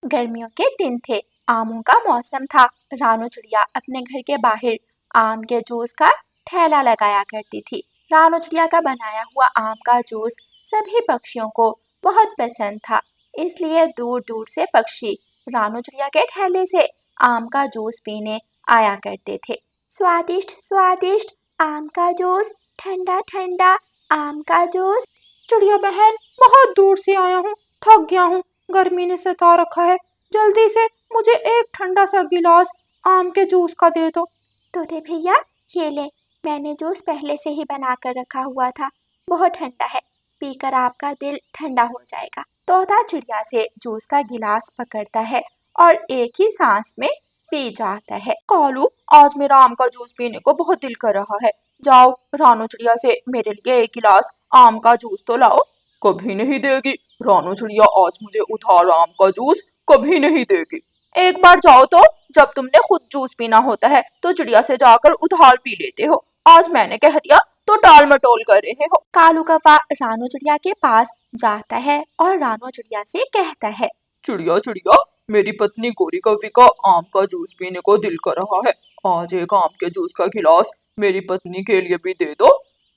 गर्मियों के दिन थे, आमों का मौसम था। रानू चिड़िया अपने घर के बाहर आम के जूस का ठेला लगाया करती थी। रानू चिड़िया का बनाया हुआ आम का जूस सभी पक्षियों को बहुत पसंद था, इसलिए दूर दूर से पक्षी रानू चिड़िया के ठेले से आम का जूस पीने आया करते थे। स्वादिष्ट स्वादिष्ट आम का जूस, ठंडा ठंडा आम का जूस। चिड़िया बहन, बहुत दूर से आया हूँ, थक गया हूँ, गर्मी ने सता रखा है। जल्दी से मुझे एक ठंडा सा गिलास आम के जूस का दे दो। तोते भैया, ये ले, मैंने जूस पहले से ही बना कर रखा हुआ था, बहुत ठंडा है, पीकर आपका दिल ठंडा हो जाएगा। तोता चिड़िया से जूस का गिलास पकड़ता है और एक ही सांस में पी जाता है। कालू, आज मेरा आम का जूस पीने को बहुत दिल कर रहा है। जाओ, रानू चिड़िया से मेरे लिए एक गिलास आम का जूस तो लाओ। कभी नहीं देगी रानू चिड़िया, आज मुझे उधार आम का जूस कभी नहीं देगी। एक बार जाओ तो, जब तुमने खुद जूस पीना होता है तो चिड़िया से जाकर उधार पी लेते हो। आज मैंने कह दिया तो टाल मटोल कर रहे हो। कालू कौवा रानू चिड़िया के पास जाता है और रानू चिड़िया से कहता है, चिड़िया चिड़िया, मेरी पत्नी गोरी कौवी का आम का जूस पीने को दिल कर रहा है। आज एक आम के जूस का गिलास मेरी पत्नी के लिए भी दे दो।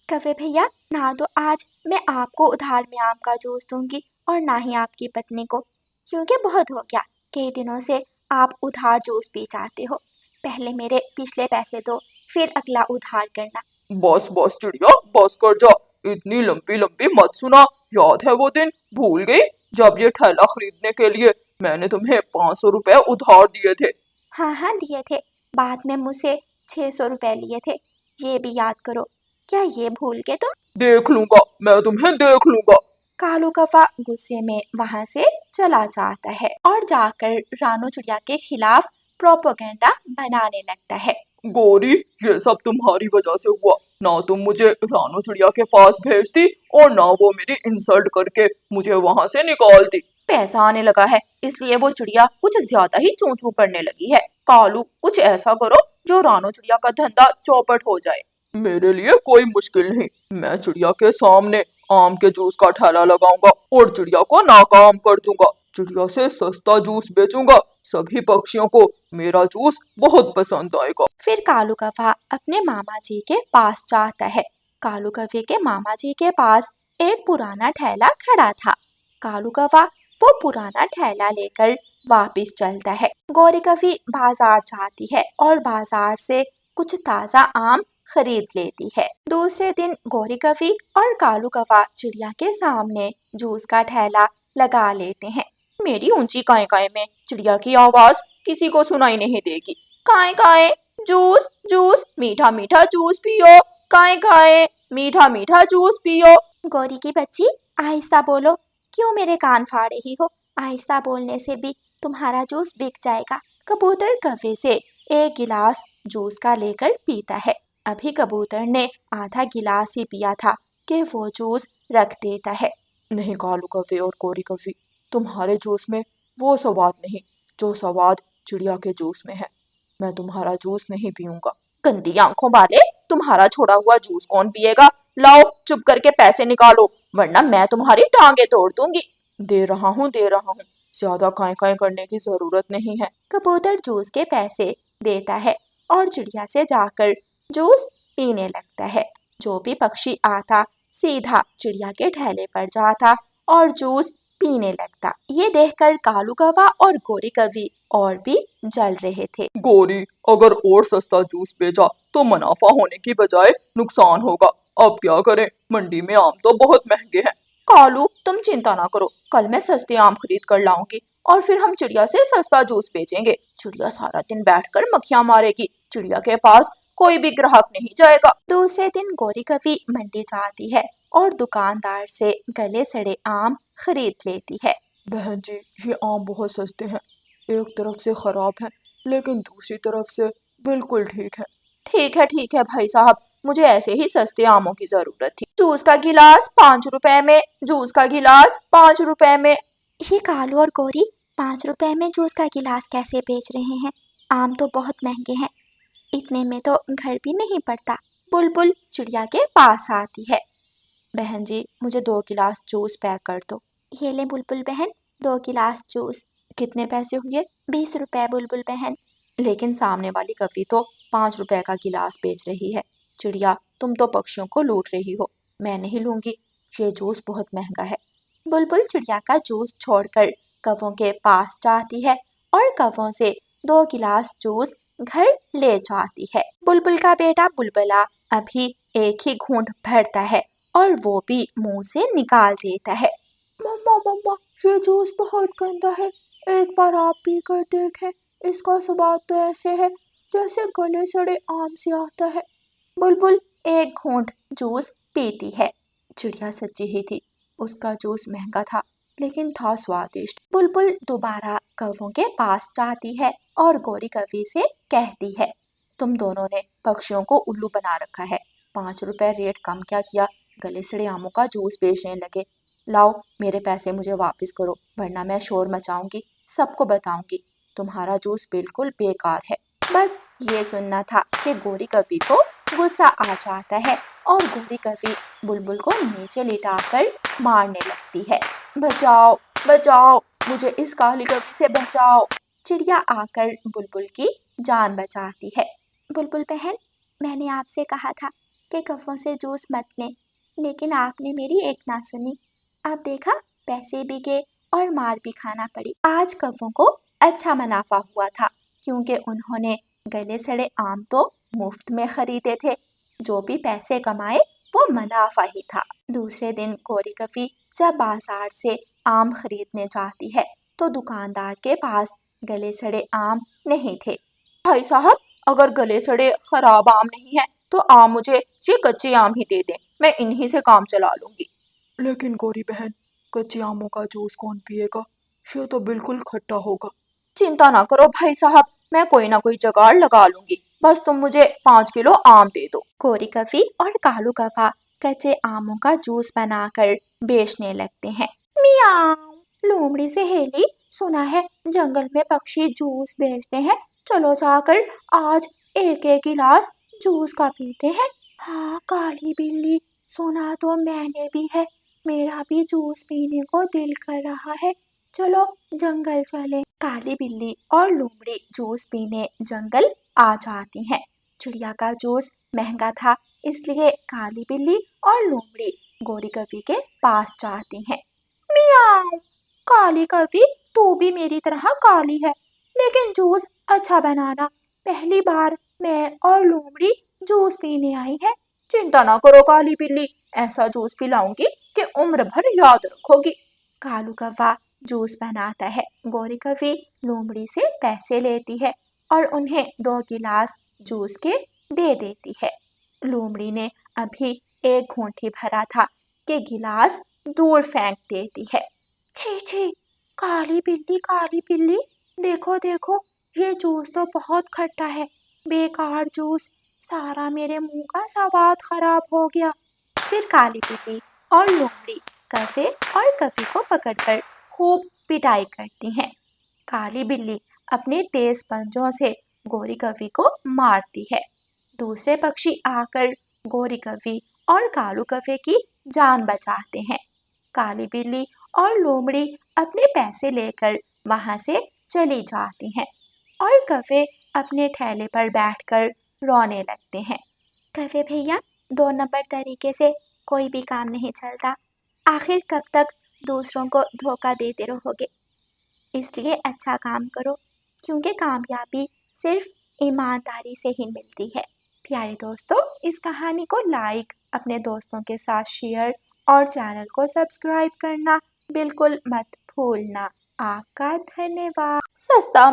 कौवे भैया, ना तो आज मैं आपको उधार में आम का जूस दूंगी और ना ही आपकी पत्नी को, क्योंकि बहुत हो गया, कई दिनों से आप उधार जूस पी जाते हो। पहले मेरे पिछले पैसे दो, फिर अगला उधार करना। बस बस चिड़िया, बस कर जा, इतनी लंबी लंबी मत सुना। याद है वो दिन, भूल गई जब ये ठेला खरीदने के लिए मैंने तुम्हें 500 रुपए उधार दिए थे। हाँ हाँ, दिए थे, बाद में मुझसे 600 रुपए लिए थे, ये भी याद करो। क्या ये भूल गए तुम? देख लूंगा, मैं तुम्हें देख लूंगा। कालू कौवा गुस्से में वहां से चला जाता है और जाकर रानू चिड़िया के खिलाफ प्रोपोगेंडा बनाने लगता है। गोरी, ये सब तुम्हारी वजह से हुआ। ना तुम मुझे रानू चिड़िया के पास भेजती और ना वो मेरी इंसल्ट करके मुझे वहां से निकालती। पैसा आने लगा है, इसलिए वो चिड़िया कुछ ज्यादा ही चूं चूं करने लगी है। कालू, कुछ ऐसा करो जो रानू चिड़िया का धंधा चौपट हो जाए। मेरे लिए कोई मुश्किल नहीं, मैं चिड़िया के सामने आम के जूस का ठेला लगाऊंगा और चिड़िया को नाकाम कर दूंगा। चिड़िया से सस्ता जूस बेचूंगा, सभी पक्षियों को मेरा जूस बहुत पसंद आएगा। फिर कालू कौवा अपने मामा जी के पास जाता है। कालू कौवे के मामा जी के पास एक पुराना ठेला खड़ा था। कालू कौवा वो पुराना ठेला लेकर वापस चलता है। गौरी कौवी बाजार जाती है और बाजार से कुछ ताजा आम खरीद लेती है। दूसरे दिन गौरी कौवी और कालू कौवा चिड़िया के सामने जूस का ठेला लगा लेते हैं। मेरी ऊंची काए काए में चिड़िया की आवाज किसी को सुनाई नहीं देगी। काए काए, जूस जूस, मीठा मीठा जूस पियो। काए काए, मीठा मीठा जूस पियो। गौरी की बच्ची, आहिस्ता बोलो, क्यों मेरे कान फाड़ रही हो? आहिस्ता बोलने से भी तुम्हारा जूस बिक जाएगा। कबूतर कौवे से एक गिलास जूस का लेकर पीता है। अभी कबूतर ने आधा गिलास ही पिया था कि वो जूस रख देता है। नहीं कालू कौवे और गौरी कौवी, तुम्हारे जूस में वो स्वाद नहीं जो स्वाद चिड़िया के जूस में है। मैं तुम्हारा जूस नहीं पीऊंगा। गंदी आंखों वाले, तुम्हारा छोड़ा हुआ जूस कौन पिएगा? लाओ, चुप करके पैसे निकालो, वरना मैं तुम्हारी टांगे तोड़ दूंगी। दे रहा हूँ, ज्यादा काए काए करने की जरूरत नहीं है। कबूतर जूस के पैसे देता है और चिड़िया से जाकर जूस पीने लगता है। जो भी पक्षी आता सीधा चिड़िया के ठेले पर जाता और जूस पीने लगता। ये देखकर कालू कौवा और गौरी कौवी और भी जल रहे थे। गौरी, अगर और सस्ता जूस बेचा तो मुनाफा होने की बजाय नुकसान होगा। अब क्या करें, मंडी में आम तो बहुत महंगे हैं। कालू, तुम चिंता ना करो, कल मैं सस्ते आम खरीद कर लाऊंगी और फिर हम चिड़िया से सस्ता जूस बेचेंगे। चिड़िया सारा दिन बैठकर मक्खियां मारेगी, चिड़िया के पास कोई भी ग्राहक नहीं जाएगा। दूसरे दिन गौरी कौवी मंडी जाती है और दुकानदार से गले सड़े आम खरीद लेती है। बहन जी, ये आम बहुत सस्ते हैं, एक तरफ से खराब है लेकिन दूसरी तरफ से बिल्कुल ठीक है। ठीक है भाई साहब, मुझे ऐसे ही सस्ते आमों की जरूरत थी। जूस का गिलास 5 रुपए में, जूस का गिलास 5 रुपए में। ये कालू और गौरी 5 रुपए में जूस का गिलास कैसे बेच रहे हैं? आम तो बहुत महंगे हैं, इतने में तो घर भी नहीं पड़ता। बुलबुल चिड़िया के पास आती है। बहन जी, मुझे 2 गिलास जूस पैक कर दो। ये ले बुलबुल बहन, 2 गिलास जूस। कितने पैसे हुए? 20 रुपए बुलबुल बहन। लेकिन सामने वाली कवि तो 5 रुपए का गिलास बेच रही है। चिड़िया, तुम तो पक्षियों को लूट रही हो। मैं नहीं लूंगी, ये जूस बहुत महंगा है। बुलबुल चिड़िया का जूस छोड़कर कौवों के पास जाती है और कौवों से 2 गिलास जूस घर ले जाती है। बुलबुल का बेटा बुलबुला अभी एक ही घूंट भरता है और वो भी मुंह से निकाल देता है। मम्मा मम्मा, ये जूस बहुत गंदा है। एक बार आप पी कर देखें। इसका स्वाद तो ऐसे है जैसे गले सड़े आम से आता है। बुलबुल एक घूंट जूस पीती है। चिड़िया सच्ची ही थी, उसका जूस महंगा था लेकिन था स्वादिष्ट। बुलबुल दोबारा कौवों के पास जाती है और गोरी कवि से कहती है, तुम दोनों ने पक्षियों को उल्लू बना रखा है। 5 रुपए रेट कम क्या किया, गले सड़े आमों का जूस बेचने लगे। लाओ मेरे पैसे मुझे वापस करो, वरना मैं शोर मचाऊंगी, सबको बताऊंगी तुम्हारा जूस बिल्कुल बेकार है। बस ये सुनना था कि गोरी कवि को गुस्सा आ जाता है और गोरी कवि बुलबुल को नीचे लिटाकर मारने लगती है। बचाओ बचाओ, मुझे इस काली कवि से बचाओ। चिड़िया आकर बुलबुल की जान बचाती है। बुलबुल बहन, मैंने आपसे कहा था कि कौवों से जूस मत लें, लेकिन आपने मेरी एक ना सुनी। अब देखा, पैसे भी गए और मार भी खाना पड़ी। आज कौवों को अच्छा मुनाफा हुआ था क्योंकि उन्होंने गले सड़े आम तो मुफ्त में खरीदे थे। जो भी पैसे कमाए वो मुनाफा ही था। दूसरे दिन गोरी कवि जब बाजार से आम खरीदने जाती है तो दुकानदार के पास गले सड़े आम नहीं थे। भाई साहब, अगर गले सड़े खराब आम नहीं है तो आप मुझे ये कच्चे आम ही दे दें, मैं इन्हीं से काम चला लूंगी। लेकिन गोरी बहन, कच्चे आमों का जूस कौन पिएगा? ये तो बिल्कुल खट्टा होगा। चिंता ना करो भाई साहब, मैं कोई ना कोई जुगाड़ लगा लूंगी, बस तुम मुझे 5 किलो आम दे दो। गोरी कवि और कालू कौवा कच्चे आमों का जूस बनाकर बेचने लगते हैं। मियाऊ। लोमड़ी सहेली, सुना है जंगल में पक्षी जूस बेचते हैं, चलो जाकर आज एक एक गिलास जूस का पीते हैं। हाँ काली बिल्ली, सुना तो मैंने भी है, मेरा भी जूस पीने को दिल कर रहा है, चलो जंगल चले। काली बिल्ली और लोमड़ी जूस पीने जंगल आ जाती हैं। चिड़िया का जूस महंगा था, इसलिए काली बिल्ली और लोमड़ी गोरी कवि के पास जाती हैं। मियाऊ। काली कवि, तू भी मेरी तरह काली है, लेकिन जूस अच्छा बनाना। पहली बार मैं और लोमड़ी जूस पीने आई है। चिंता ना करो काली बिल्ली, ऐसा जूस पिलाऊंगी कि उम्र भर याद रखोगी। कालू कौवा जूस बनाता है। गोरी कवि लोमड़ी से पैसे लेती है और उन्हें 2 गिलास जूस के दे देती है। लोमड़ी ने अभी एक घूंट ही भरा था कि गिलास दूर फेंक देती है। छी छी, काली बिल्ली, देखो देखो, ये जूस तो बहुत खट्टा है, बेकार जूस, सारा मेरे मुंह का स्वाद खराब हो गया। फिर काली बिल्ली और लोमड़ी कौवे और कवि को पकड़कर खूब पिटाई करती हैं। काली बिल्ली अपने तेज पंजों से गोरी कवि को मारती है। दूसरे पक्षी आकर गोरी कवि और कालू कौवे की जान बचाते हैं। काली बिल्ली और लोमड़ी अपने पैसे लेकर वहां से चली जाती हैं और कौवे अपने ठेले पर बैठकर रोने लगते हैं। कौवे भैया, 2 नंबर तरीके से कोई भी काम नहीं चलता, आखिर कब तक दूसरों को धोखा देते रहोगे? इसलिए अच्छा काम करो, क्योंकि कामयाबी सिर्फ ईमानदारी से ही मिलती है। प्यारे दोस्तों, इस कहानी को लाइक, अपने दोस्तों के साथ शेयर और चैनल को सब्सक्राइब करना बिल्कुल मत भूलना। आपका धन्यवाद। सस्ता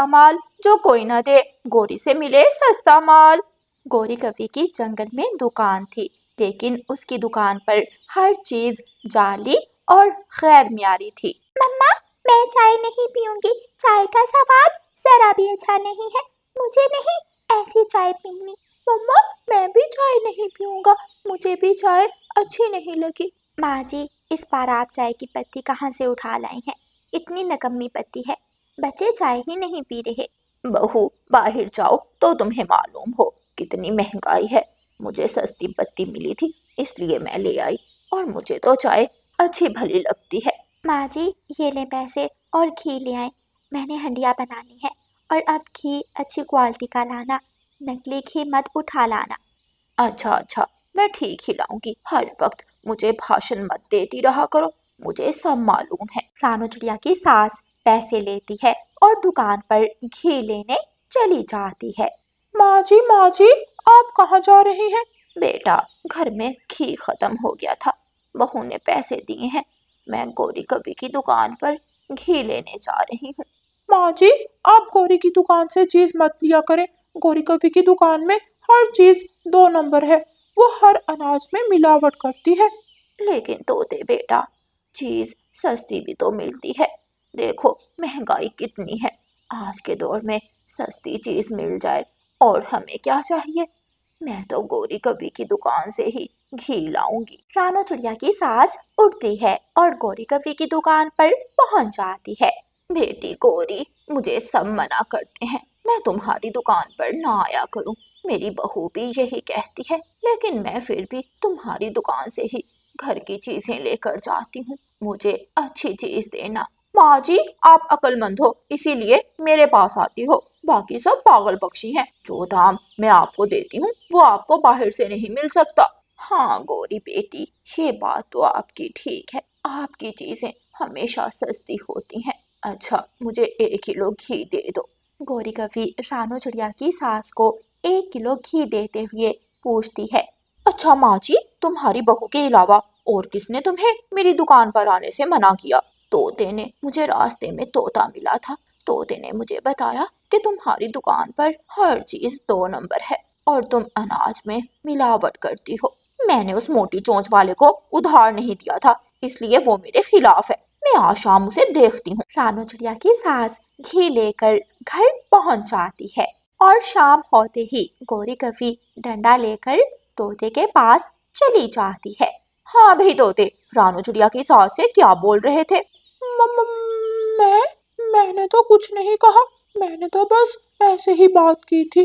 माल, जो कोई ना दे गोरी से मिले सस्ता माल। गोरी कवि की जंगल में दुकान थी, लेकिन उसकी दुकान पर हर चीज जाली और गैर मियारी थी। मम्मा, मैं चाय नहीं पीऊंगी, चाय का स्वाद जरा भी अच्छा नहीं है, मुझे नहीं ऐसी चाय पीनी। मम्मा, मैं भी चाय नहीं पीऊंगा, मुझे भी चाय अच्छी नहीं लगी। माँ जी, इस बार आप चाय की पत्ती कहाँ से उठा लाई हैं? इतनी नकम्मी पत्ती है, बच्चे चाय ही नहीं पी रहे। बहू, बाहर जाओ तो तुम्हें मालूम हो कितनी महंगाई है। मुझे सस्ती पत्ती मिली थी इसलिए मैं ले आई, और मुझे तो चाय अच्छी भली लगती है। माँ जी, ये ले पैसे और घी ले आए। मैंने हंडिया बनानी है और अब घी अच्छी क्वालिटी का लाना, नकली घी मत उठा लाना। अच्छा अच्छा, मैं ठीक ही लाऊंगी। हर वक्त मुझे भाषण मत देती रहा करो, मुझे सब मालूम है। रानू चिड़िया की सास पैसे लेती है और दुकान पर घी लेने चली जाती है। माँ जी, आप कहाँ जा रही हैं? बेटा, घर में घी खत्म हो गया था, बहू ने पैसे दिए हैं, मैं गौरी कवि की दुकान पर घी लेने जा रही हूँ। माँ जी, आप गौरी की दुकान से चीज मत लिया करें। गौरी कवि की दुकान में हर चीज 2 नंबर है, वो हर अनाज में मिलावट करती है। लेकिन तोते बेटा, चीज सस्ती भी तो मिलती है। देखो महंगाई कितनी है, आज के दौर में सस्ती चीज मिल जाए और हमें क्या चाहिए। मैं तो गौरी कवि की दुकान से ही घी लाऊंगी। रानू चिड़िया की सास उठती है और गौरी कवि की दुकान पर पहुंच जाती है। बेटी गौरी, मुझे सब मना करते हैं मैं तुम्हारी दुकान पर ना आया करूं। मेरी बहू भी यही कहती है, लेकिन मैं फिर भी तुम्हारी दुकान से ही घर की चीजें लेकर जाती हूँ। मुझे अच्छी चीज देना। माँ जी, आप अक्लमंद हो इसीलिए मेरे पास आती हो, बाकी सब पागल पक्षी हैं। जो दाम मैं आपको देती हूँ वो आपको बाहर से नहीं मिल सकता। हाँ गौरी बेटी, ये बात तो आपकी ठीक है, आपकी चीजें हमेशा सस्ती होती हैं। अच्छा, मुझे 1 किलो घी दे दो। गौरी कवि रानू चिड़िया की सास को 1 किलो घी देते हुए पूछती है। अच्छा माँ जी, तुम्हारी बहू के अलावा और किसने तुम्हें मेरी दुकान पर आने से मना किया? तोते ने, मुझे रास्ते में तोता मिला था। तोते ने मुझे बताया कि तुम्हारी दुकान पर हर चीज 2 नंबर है और तुम अनाज में मिलावट करती हो। मैंने उस मोटी चोंच वाले को उधार नहीं दिया था, इसलिए वो मेरे खिलाफ है। मैं आज शाम उसे देखती हूँ। रानू चिड़िया की सास घी लेकर घर पहुंच जाती है और शाम होते ही गौरी कवि डंडा लेकर तोते के पास चली जाती है। हाँ भाई तोते, रानू चिड़िया की सास से क्या बोल रहे थे? मैंने तो कुछ नहीं कहा, मैंने तो बस ऐसे ही बात की थी।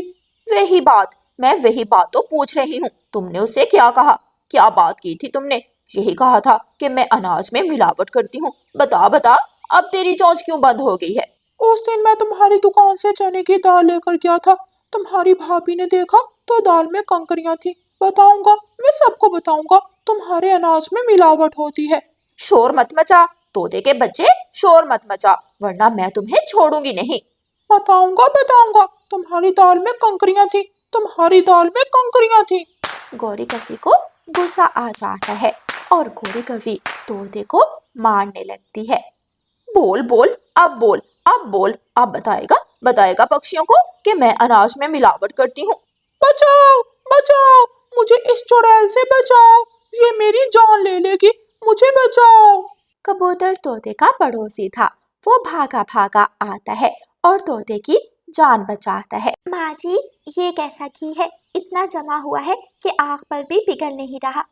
मैं वही बात तो पूछ रही हूँ, तुमने उससे क्या कहा? क्या बात की थी तुमने? यही कहा था कि मैं अनाज में मिलावट करती हूँ। बता बता, अब तेरी चोंच क्यों बंद हो गई है? उस दिन मैं तुम्हारी दुकान से चने की दाल लेकर गया था, तुम्हारी भाभी ने देखा तो दाल में कंकरियां थी। बताऊंगा, मैं सबको बताऊंगा तुम्हारे अनाज में मिलावट होती है। शोर मत मचा तोते के बच्चे, शोर मत मचा, वरना मैं तुम्हें छोड़ूंगी नहीं। बताऊंगा, तुम्हारी दाल में कंकरियां थी, तुम्हारी दाल में कंकरियां थी। गौरी कवि को गुस्सा आ जाता है और गौरी कवि तोते को मारने लगती है। बोल बोल, अब बताएगा पक्षियों को कि मैं अनाज में मिलावट करती हूँ। बचाओ बचाओ, मुझे इस चुड़ैल से बचाओ, ये मेरी जान ले लेगी, मुझे बचाओ। कबूतर तोते का पड़ोसी था, वो भागा भागा आता है और तोते की जान बचाता है। माँ जी, ये कैसा घी है, इतना जमा हुआ है कि आग पर भी पिघल नहीं रहा।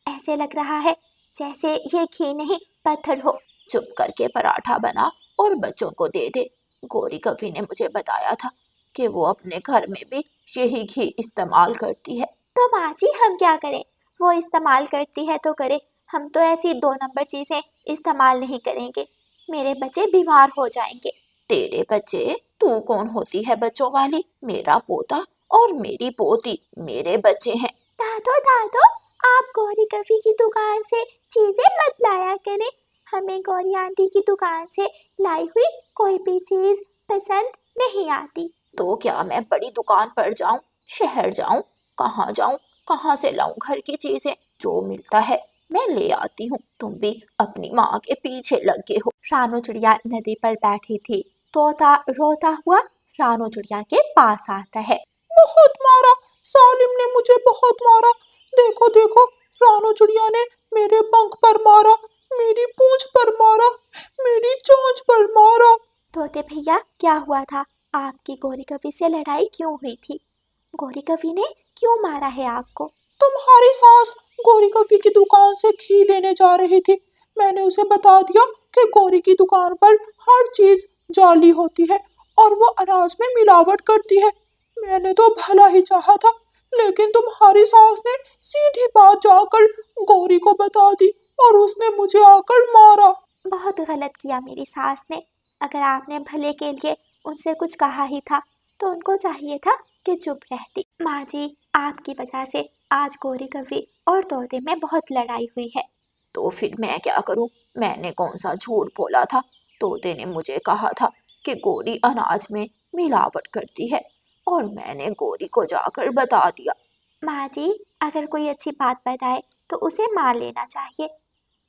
ऐसे लग रहा है जैसे ये घी नहीं पत्थर हो। चुप करके पराठा बना और बच्चों को दे दे। गौरी कवि ने मुझे बताया था कि वो अपने घर में भी यही घी इस्तेमाल करती है। तो माँ जी हम क्या करें, वो इस्तेमाल करती है तो करे, हम तो ऐसी 2 नंबर चीजें इस्तेमाल नहीं करेंगे, मेरे बच्चे बीमार हो जाएंगे। तेरे बच्चे? तू कौन होती है बच्चों वाली? मेरा पोता और मेरी पोती मेरे बच्चे हैं। दादो, आप गौरी कवि की दुकान से चीजें मत लाया करें, हमें गौरी आंटी की दुकान से लाई हुई कोई भी चीज पसंद नहीं आती। तो क्या मैं बड़ी दुकान पर जाऊं, शहर जाऊं, कहाँ से लाऊं घर की चीजें? जो मिलता है मैं ले आती हूँ, तुम भी अपनी माँ के पीछे लगे हो। रानू चिड़िया नदी पर बैठी थी, तोता रोता हुआ रानू चिड़िया के पास आता है। बहुत मारा, सालिम ने मुझे बहुत मारा। देखो देखो, रानू चिड़िया ने मेरे पंख पर मारा, मेरी पूंछ पर मारा, मेरी चोंच पर मारा। तोते भैया, क्या हुआ था? आपकी गौरी कवि से लड़ाई क्यों हुई थी? गौरी कवि ने क्यों मारा है आपको? तुम्हारी सास गौरी कवि की दुकान से घी लेने जा रही थी, मैंने उसे बता दिया कि गौरी की दुकान पर हर चीज जाली होती है और वो अनाज में मिलावट करती है। मैंने तो भला ही चाहा था, लेकिन तुम्हारी सास ने सीधी बात जाकर गौरी को बता दी और उसने मुझे आकर मारा। बहुत गलत किया मेरी सास ने, अगर आपने भले के लिए उनसे कुछ कहा ही था तो उनको चाहिए था कि चुप रहती। माँ जी, आपकी वजह से आज गौरी कवि और तोते में बहुत लड़ाई हुई है। तो फिर मैं क्या करूं? मैंने कौन सा झूठ बोला था? तोते ने मुझे कहा था कि गौरी अनाज में मिलावट करती है और मैंने गौरी को जाकर बता दिया। माँ जी, अगर कोई अच्छी बात बताए तो उसे मान लेना चाहिए।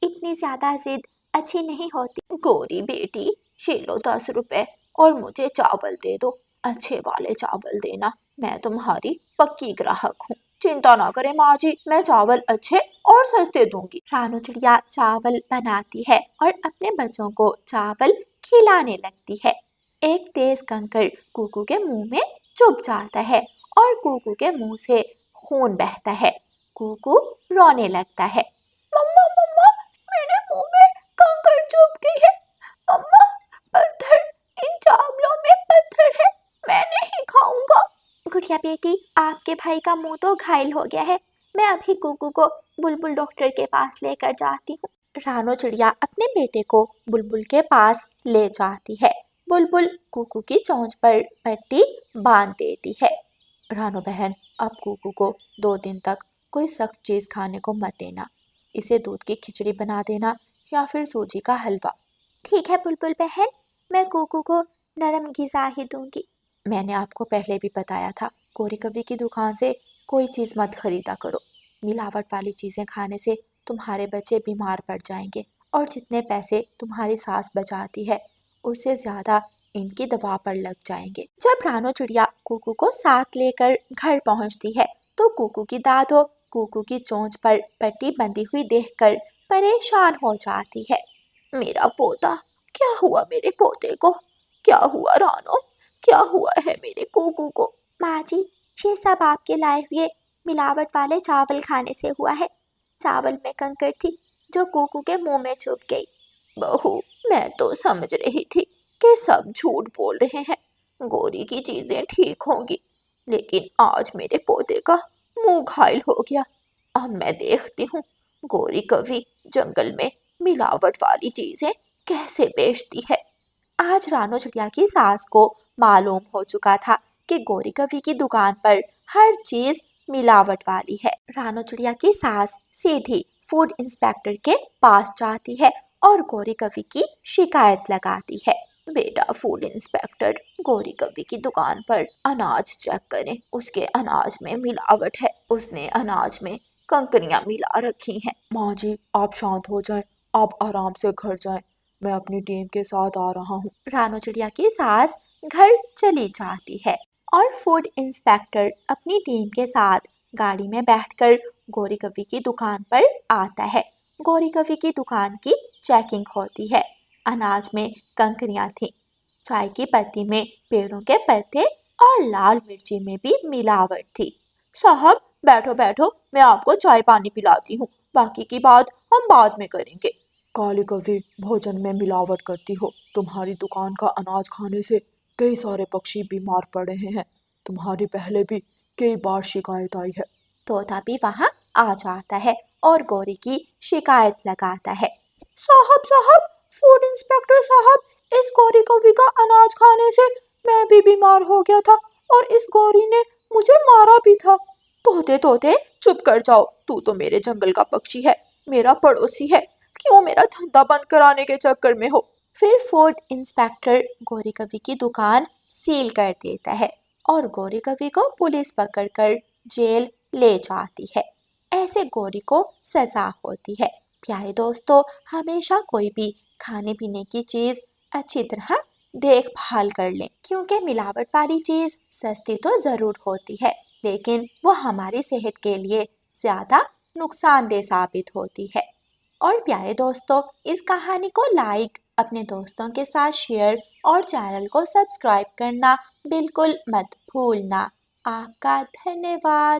इतनी ज्यादा जिद अच्छी नहीं होती। गौरी बेटी, ये लो 10 रुपए और मुझे चावल दे दो। अच्छे वाले चावल देना, मैं तुम्हारी पक्की ग्राहक हूँ। चिंता ना करें माँ जी, मैं चावल अच्छे और सस्ते दूंगी। रानू चिड़िया चावल बनाती है और अपने बच्चों को चावल खिलाने लगती है। एक तेज कंकड़ कुकू के मुंह में चुभ जाता है और कुकू के मुंह से खून बहता है। कुकू रोने लगता है। मम्मा मम्मा, मेरे मुंह में कंकड़ चुभ गई है। मम्मा, पत्थर, इन चावलों में पत्थर है, मैं नहीं खाऊंगा। गुड़िया बेटी, आपके भाई का मुंह तो घायल हो गया है। मैं अभी कुकू को बुलबुल डॉक्टर के पास लेकर जाती हूँ। रानो चिड़िया अपने बेटे को बुलबुल के पास ले जाती है। बुलबुल कुकू की चोंच पर पट्टी बांध देती है। रानो बहन, अब कुकू को 2 दिन तक कोई सख्त चीज खाने को मत देना। इसे दूध की खिचड़ी बना देना या फिर सूजी का हलवा। ठीक है बुलबुल बहन, मैं कुकू को नरम ग़िज़ा ही दूंगी। मैंने आपको पहले भी बताया था, गौरी कवि की दुकान से कोई चीज़ मत खरीदा करो। मिलावट वाली चीज़ें खाने से तुम्हारे बच्चे बीमार पड़ जाएंगे और जितने पैसे तुम्हारी सास बचाती है उससे ज़्यादा इनकी दवा पर लग जाएंगे। जब रानो चिड़िया कुकू को साथ लेकर घर पहुंचती है तो कुकू की दादो कुकू की चोंच पर पट्टी बंधी हुई देखकर परेशान हो जाती है। मेरा पोता, क्या हुआ मेरे पोते को? क्या हुआ रानो? क्या हुआ है मेरे कुकू को? माँ जी, ये सब आपके लाए हुए मिलावट वाले चावल खाने से हुआ है। चावल में कंकड़ थी जो कुकू के मुंह में चुभ गई। बहू, मैं तो समझ रही थी कि सब झूठ बोल रहे हैं, गौरी की चीजें ठीक होंगी, लेकिन आज मेरे पोते का मुंह घायल हो गया। अब मैं देखती हूँ गौरी कवि जंगल में मिलावट वाली चीजें कैसे बेचती है। आज रानो चिड़िया की सास को मालूम हो चुका था कि गौरी कवि की दुकान पर हर चीज मिलावट वाली है। रानो चिड़िया की सास सीधी फूड इंस्पेक्टर के पास जाती है और गौरी कवि की शिकायत लगाती है। बेटा फूड इंस्पेक्टर, गौरी कवि की दुकान पर अनाज चेक करें, उसके अनाज में मिलावट है। उसने अनाज में कंकरियां मिला रखी हैं। माँ जी, आप शांत हो जाएं, आप आराम से घर जाएं, मैं अपनी टीम के साथ आ रहा हूँ। रानो चिड़िया की सास घर चली जाती है और फूड इंस्पेक्टर अपनी टीम के साथ गाड़ी में बैठकर गौरी कवि की दुकान पर आता है। गौरी कवि की दुकान की चेकिंग होती है। अनाज में कंकरियां थीं, चाय की पत्ती में पेड़ों के पत्ते और लाल मिर्ची में भी मिलावट थी। साहब, बैठो बैठो, मैं आपको चाय पानी पिलाती हूँ, बाकी की बात हम बाद में करेंगे। काली कवि, भोजन में मिलावट करती हो। तुम्हारी दुकान का अनाज खाने से कई सारे पक्षी बीमार पड़ रहे हैं। तुम्हारी पहले भी कई बार शिकायत आई है। तोता भी वहां आ जाता है और गौरी की शिकायत लगाता है। साहब साहब, फूड इंस्पेक्टर साहब, इस गौरी कवि का अनाज खाने से मैं भी बीमार हो गया था और इस गौरी ने मुझे मारा भी था। तोते तोते, चुप कर जाओ, तू तो मेरे जंगल का पक्षी है, मेरा पड़ोसी है, क्यों मेरा धंधा बंद कराने के चक्कर में हो? फिर फूड इंस्पेक्टर गौरी कवि की दुकान सील कर देता है और गौरी कवि को पुलिस पकड़कर जेल ले जाती है। ऐसे गौरी को सजा होती है। प्यारे दोस्तों, हमेशा कोई भी खाने पीने की चीज़ अच्छी तरह देखभाल कर लें, क्योंकि मिलावट वाली चीज़ सस्ती तो ज़रूर होती है लेकिन वो हमारी सेहत के लिए ज़्यादा नुकसानदेह साबित होती है। और प्यारे दोस्तों, इस कहानी को लाइक, अपने दोस्तों के साथ शेयर और चैनल को सब्सक्राइब करना बिल्कुल मत भूलना। आपका धन्यवाद।